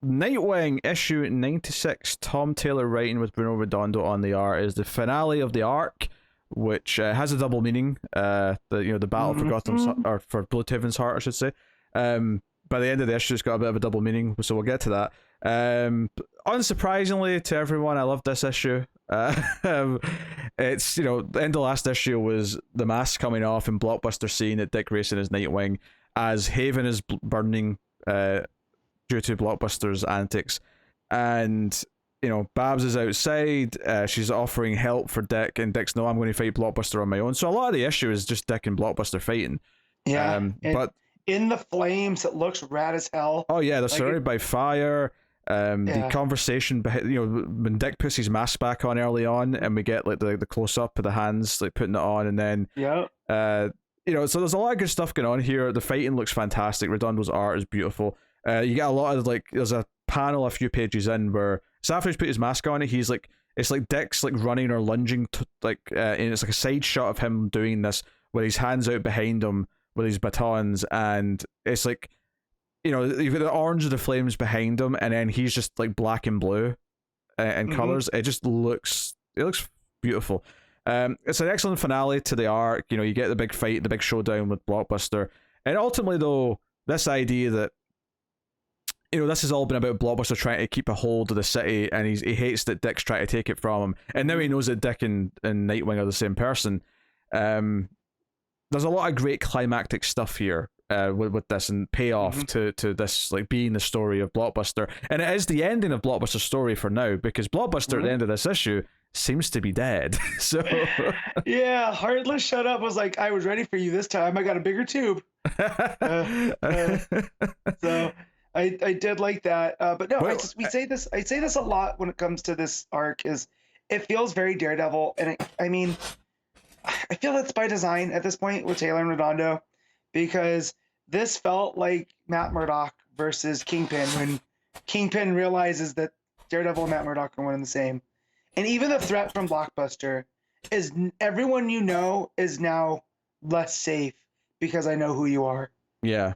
Nightwing issue 96, Tom Taylor writing with Bruno Redondo on the art, is the finale of the arc, which has a double meaning. The battle for or for Bloodhaven's heart, I should say. By the end of the issue, it's got a bit of a double meaning, so we'll get to that. Unsurprisingly to everyone, I love this issue. It's, the end of last issue was the mask coming off and Blockbuster seeing that Dick Grayson is Nightwing as Haven is burning due to Blockbuster's antics, and Babs is outside. She's offering help for Dick, and Dick's, no, I'm going to fight Blockbuster on my own. So a lot of the issue is just Dick and Blockbuster fighting. Yeah, but in the flames, it looks rad as hell. Oh yeah, they're surrounded by fire. The conversation behind, when Dick puts his mask back on early on, and we get like the close up of the hands like putting it on, and then so there's a lot of good stuff going on here. The fighting looks fantastic. Redondo's art is beautiful. You get a lot of there's a panel a few pages in where so after he's put his mask on, he's like, it's like Dick's like running or lunging to, and it's like a side shot of him doing this with his hands out behind him with his batons, and it's like, you've got the orange of the flames behind him, and then he's just like black and blue in colors. It looks beautiful. It's an excellent finale to the arc. You get the big fight, the big showdown with Blockbuster, and ultimately though, this idea that this has all been about Blockbuster trying to keep a hold of the city, and he hates that Dick's trying to take it from him, and now he knows that Dick and Nightwing are the same person. There's a lot of great climactic stuff here with this, and payoff to this like being the story of Blockbuster, and it is the ending of Blockbuster's story for now, because Blockbuster at the end of this issue seems to be dead. So yeah, Heartless shut up was like, I was ready for you this time. I got a bigger tube. So I did like that, but no, I say this a lot when it comes to this arc, is it feels very Daredevil, and I feel that's by design at this point with Taylor and Redondo, because this felt like Matt Murdock versus Kingpin, when Kingpin realizes that Daredevil and Matt Murdock are one and the same. And even the threat from Blockbuster is everyone is now less safe because I know who you are. Yeah.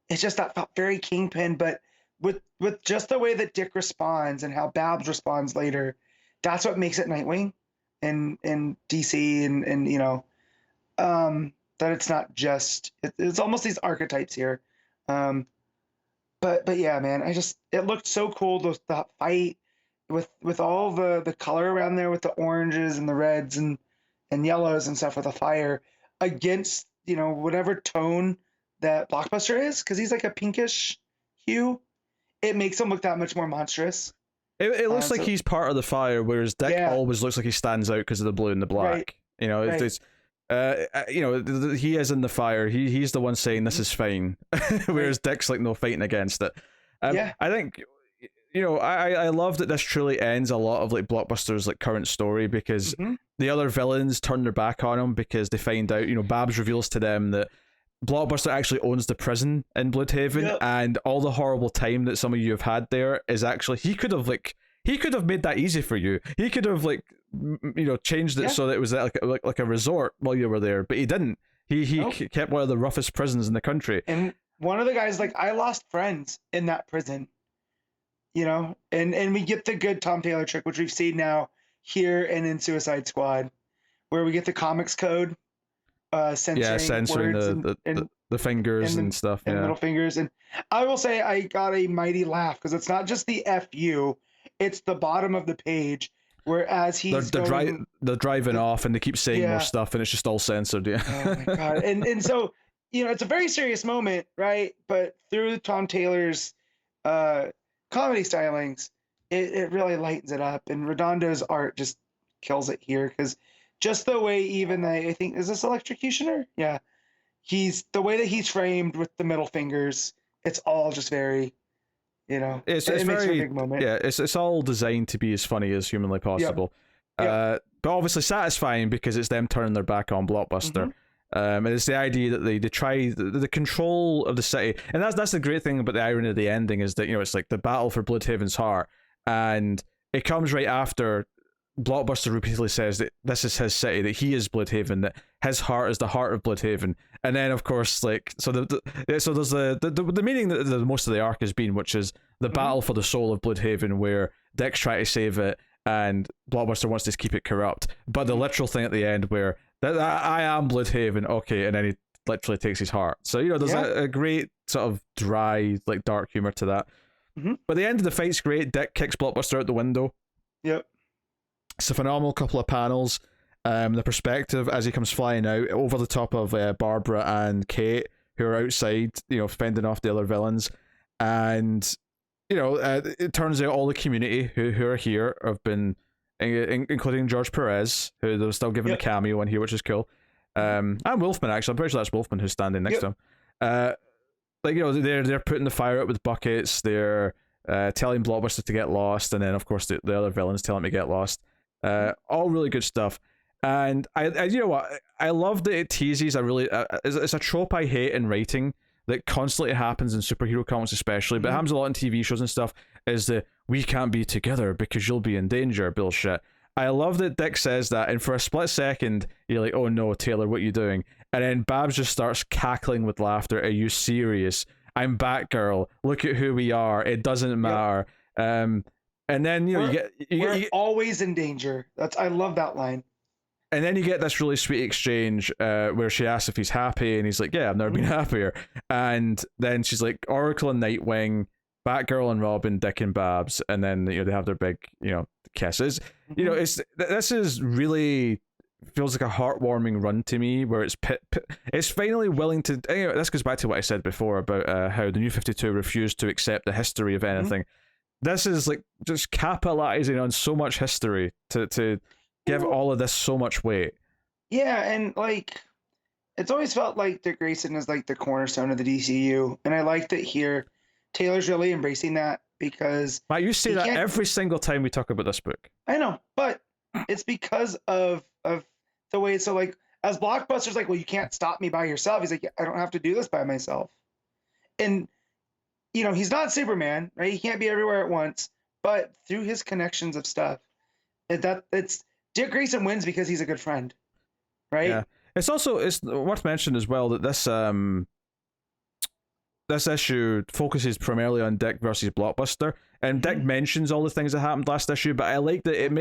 It's just that felt very Kingpin, but with just the way that Dick responds and how Babs responds later, that's what makes it Nightwing in DC, and that it's not just it's almost these archetypes here. But yeah, man, it looked so cool, the fight with all the color around there, with the oranges and the reds and yellows and stuff with the fire against whatever tone that Blockbuster is, because he's like a pinkish hue. It makes him look that much more monstrous. It looks like he's part of the fire, whereas Dick always looks like he stands out because of the blue and the black. Right. He is in the fire. He's the one saying this is fine, whereas Dick's like, no, fighting against it. I think I love that this truly ends a lot of like Blockbuster's like current story, because the other villains turn their back on him because they find out, Babs reveals to them that Blockbuster actually owns the prison in Bloodhaven, and all the horrible time that some of you have had there is actually, he could have made that easy for you. He could have changed it so that it was like a resort while you were there, but he didn't. He kept one of the roughest prisons in the country. And one of the guys like, I lost friends in that prison, and we get the good Tom Taylor trick, which we've seen now here and in Suicide Squad, where we get the comics code. Censoring the fingers and stuff, and middle fingers. And I will say I got a mighty laugh, because it's not just the FU, it's the bottom of the page, whereas they're driving off and they keep saying more stuff, and it's just all censored. Oh my god. And so it's a very serious moment, right? But through Tom Taylor's comedy stylings, it really lightens it up, and Redondo's art just kills it here, because just the way, even I think, is this Electrocutioner? Yeah. The way that he's framed with the middle fingers, it's all just very, it's makes very, for a big moment. Yeah, it's all designed to be as funny as humanly possible. But obviously satisfying, because it's them turning their back on Blockbuster. And it's the idea that they try the control of the city. And that's the great thing about the irony of the ending, is that, it's like the battle for Bloodhaven's heart, and it comes right after Blockbuster repeatedly says that this is his city, that he is Bloodhaven, that his heart is the heart of Bloodhaven, And then of course, like, so so there's the meaning that the most of the arc has been, which is the battle for the soul of Bloodhaven, where Dick's trying to save it and Blockbuster wants to keep it corrupt. But the literal thing at the end where I am Bloodhaven, okay, and then he literally takes his heart. So, you know, there's a great sort of dry, like, dark humor to that. But the end of the fight's great. Dick kicks Blockbuster out the window. Yep. It's a phenomenal couple of panels. The perspective as he comes flying out over the top of Barbara and Kate, who are outside, you know, fending off the other villains. And, you know, it turns out all the community who are here have been, including George Perez, who they're still giving a cameo in here, which is cool. And Wolfman, actually. I'm pretty sure that's Wolfman who's standing next to him. Like, you know, they're putting the fire out with buckets. They're telling Blockbuster to get lost, and then of course the other villains tell him to get lost. All really good stuff. And I you know what, I love that it teases a really it's a trope I hate in writing that constantly happens in superhero comics, especially, but it happens a lot in TV shows and stuff. Is the "we can't be together because you'll be in danger" bullshit. I love that Dick says that, and for a split second, you're like, "Oh no, Taylor, what are you doing?" And then Babs just starts cackling with laughter. Are you serious? I'm Batgirl. Look at who we are. It doesn't matter. And then, you know, we're always in danger. I love that line. And then you get this really sweet exchange where she asks if he's happy, and he's like, "Yeah, I've never been happier." And then she's like, Oracle and Nightwing, Batgirl and Robin, Dick and Babs, and then, you know, they have their big, you know, kisses. You know, this is really feels like a heartwarming run to me, where it's finally willing to. Anyway, this goes back to what I said before about how the New 52 refused to accept the history of anything. This is like just capitalizing on so much history to give all of this so much weight. Yeah, and like it's always felt like Dick Grayson is like the cornerstone of the DCU, and I like that here Taylor's really embracing that, because Matt, you say that every single time we talk about this book. I know, but it's because of the way. So like, as Blockbuster's like, well, you can't stop me by yourself. He's like, I don't have to do this by myself. And you know, he's not Superman, right? He can't be everywhere at once. But through his connections of stuff, it's Dick Grayson wins because he's a good friend, right? Yeah. It's worth mentioning as well that this issue focuses primarily on Dick versus Blockbuster, and Dick mentions all the things that happened last issue, but I like that it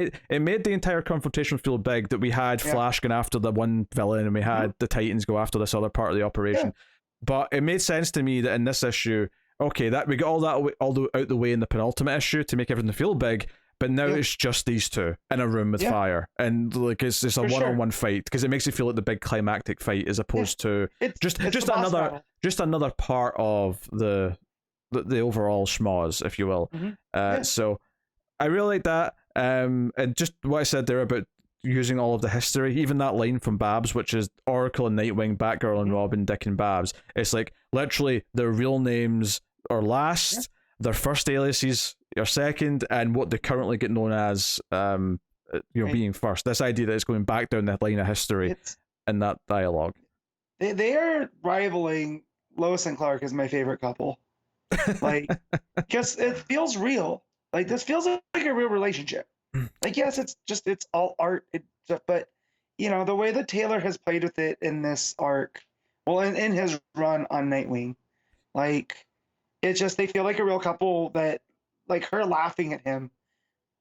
made the entire confrontation feel big, that we had Flash going after the one villain, and we had the Titans go after this other part of the operation. But it made sense to me that in this issue, okay, that we got all out the way in the penultimate issue to make everything feel big, but now it's just these two in a room with fire, and like it's a one-on-one fight, because it makes it feel like the big climactic fight as opposed to just another part of the overall schmoz, if you will. So I really like that, and just what I said there about using all of the history, even that line from Babs, which is Oracle and Nightwing, Batgirl and Robin, Dick and Babs. It's like literally their real names are last, their first aliases are second, and what they currently get known as, being first. This idea that it's going back down that line of history in that dialogue. They are rivaling Lois and Clark as my favorite couple. Like, because it feels real. Like, this feels like a real relationship. Like, yes, it's all art, but you know, the way that Taylor has played with it in this arc, well, in his run on Nightwing, like, it's just, they feel like a real couple, that like her laughing at him,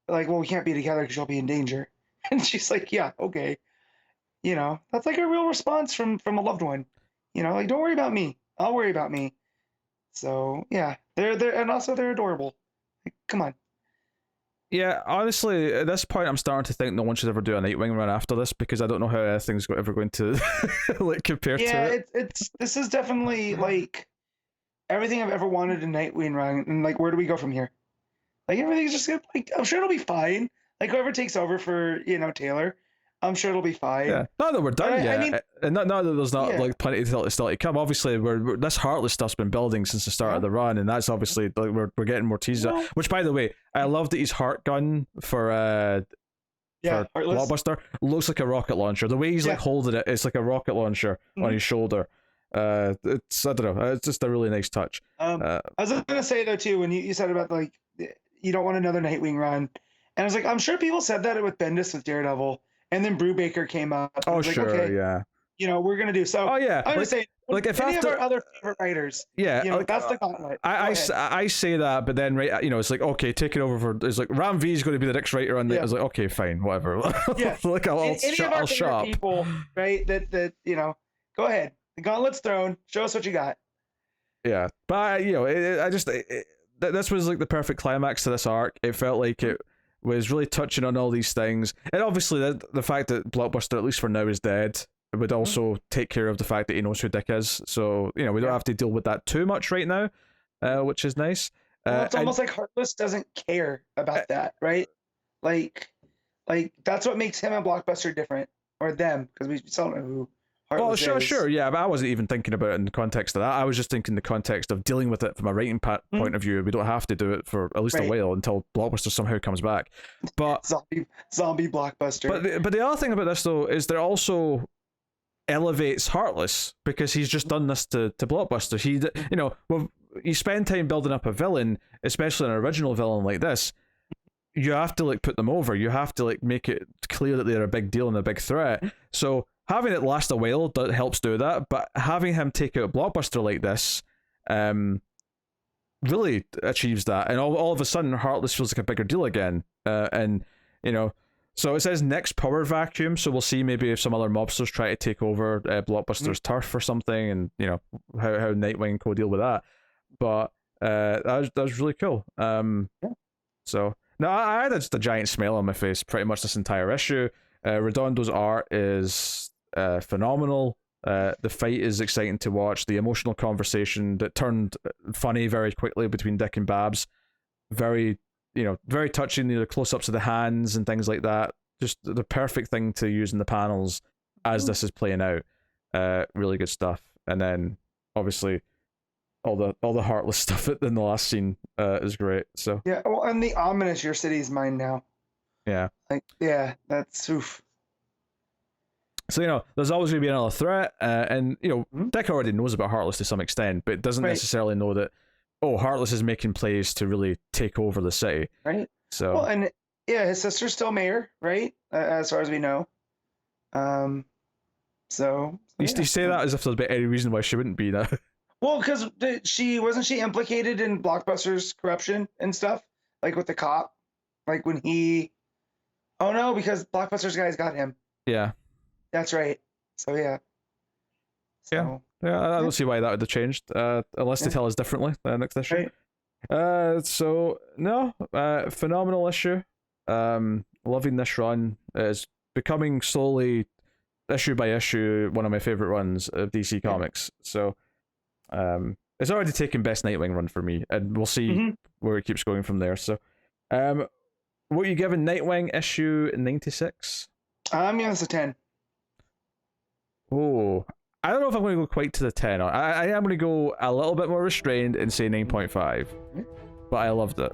like, well, we can't be together because you'll be in danger, and she's like, yeah, okay, you know, that's like a real response from a loved one, you know, like, don't worry about me, I'll worry about me. So yeah, they're and also they're adorable. Like, come on. Yeah, honestly, at this point, I'm starting to think no one should ever do a Nightwing run after this, because I don't know how anything's ever going to like compare to it. Yeah, this is definitely like everything I've ever wanted in Nightwing run, and like, where do we go from here? Like, everything's just like, I'm sure it'll be fine. Like, whoever takes over for, you know, Taylor, I'm sure it'll be fine. Yeah, not that we're done yet, I mean, and not that there's not like plenty still to come. Obviously, we're this Heartless stuff's been building since the start of the run, and that's obviously like we're getting more teasers. Which, by the way, I love that his heart gun for Blockbuster looks like a rocket launcher. The way he's like holding it, it's like a rocket launcher on his shoulder. It's, I don't know, it's just a really nice touch. I was gonna say though too, when you said about like you don't want another Nightwing run, and I was like, I'm sure people said that with Bendis with Daredevil. And then Brubaker came up. Oh, like, sure, okay, yeah. we're gonna do. So I'm gonna say if any of our other favorite writers, that's the gauntlet. I say that, but then it's like, okay, take it over for. It's like Ram V is going to be the next writer on it. I was like, okay, fine, whatever. Like I'll shut up. People, right? That go ahead. The gauntlet's thrown. Show us what you got. Yeah, but this was like the perfect climax to this arc. It felt like it was really touching on all these things, and obviously the fact that Blockbuster, at least for now, is dead, would also take care of the fact that he knows who Dick is. So we don't have to deal with that too much right now, which is nice. It's almost like Heartless doesn't care about that, right? Like that's what makes him and Blockbuster different, or them, because we still don't know who Heartless is. Sure, yeah, but I wasn't even thinking about it in the context of that. I was just thinking the context of dealing with it from a writing point of view. We don't have to do it for at least a while until Blockbuster somehow comes back. But zombie Blockbuster. But the other thing about this though is there also elevates Heartless, because he's just done this to Blockbuster. You spend time building up a villain, especially an original villain like this. You have to put them over. You have to make it clear that they're a big deal and a big threat. So having it last a while helps do that, but having him take out Blockbuster like this really achieves that, and all of a sudden Heartless feels like a bigger deal again. So it says next power vacuum, so we'll see maybe if some other mobsters try to take over Blockbuster's turf or something, and how Nightwing co deal with that. But that was really cool. So no, I had just a giant smile on my face pretty much this entire issue. Redondo's art is phenomenal. The fight is exciting to watch. The emotional conversation that turned funny very quickly between Dick and Babs, very touching. The close-ups of the hands and things like that. Just the perfect thing to use in the panels as this is playing out. Really good stuff. And then obviously all the Heartless stuff in the last scene is great. So yeah, well, and the ominous "Your city's mine now." Yeah. That's oof. So there's always going to be another threat, and Dick already knows about Heartless to some extent, but doesn't necessarily know that Heartless is making plays to really take over the city. Right. So and his sister's still mayor, right? As far as we know. So you say that as if there'd be any reason why she wouldn't be now. Well, because she implicated in Blockbuster's corruption and stuff, like with the cop, like when he. Oh no, because Blockbuster's guys got him. Yeah. That's right. So yeah. Yeah, I don't see why that would have changed, unless they tell us differently next issue. Right. So no, phenomenal issue. Loving this run. It's becoming slowly, issue by issue, one of my favorite runs of DC Comics. So, it's already taken best Nightwing run for me, and we'll see where it keeps going from there. So, what are you giving Nightwing issue 96? I'm giving this a 10. Oh, I don't know if I'm going to go quite to the 10. I am going to go a little bit more restrained and say 9.5. But I loved it.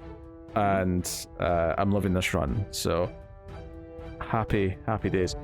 And I'm loving this run. So, happy days.